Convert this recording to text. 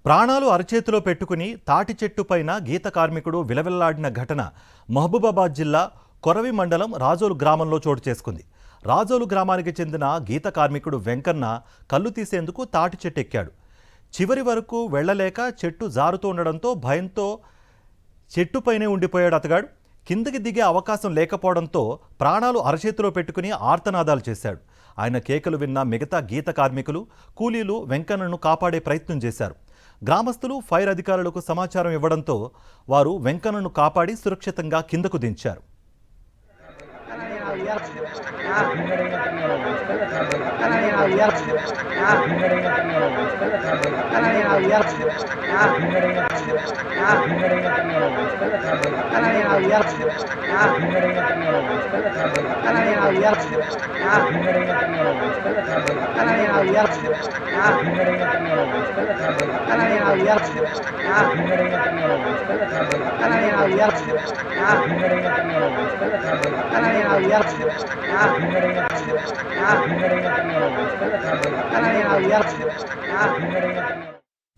ప్రాణాలు అరచేతిలో పెట్టుకుని తాటి చెట్టు పైన గీత కార్మికుడు విలవిల్లాడిన ఘటన మహబూబాబాద్ జిల్లా కొరవి మండలం రాజోలు గ్రామంలో చోటు చేసుకుంది. రాజోలు గ్రామానికి చెందిన గీత కార్మికుడు వెంకన్న కళ్ళు తీసేందుకు తాటి చెట్టు ఎక్కాడు. చివరి వరకు వెళ్లలేక చెట్టు జారుతూ ఉండడంతో భయంతో చెట్టుపైనే ఉండిపోయాడు అతగాడు. కిందకి దిగే అవకాశం లేకపోవడంతో ప్రాణాలు అరచేతిలో పెట్టుకుని ఆర్తనాదాలు చేశాడు. ఆయన కేకలు విన్న మిగతా గీత కార్మికులు, కూలీలు వెంకన్నను కాపాడే ప్రయత్నం చేశారు. గ్రామస్తులు ఫైర్ అధికారులకు సమాచారం ఇవ్వడంతో వారు వెంకన్నను కాపాడి సురక్షితంగా కిందకు దించారు. Karena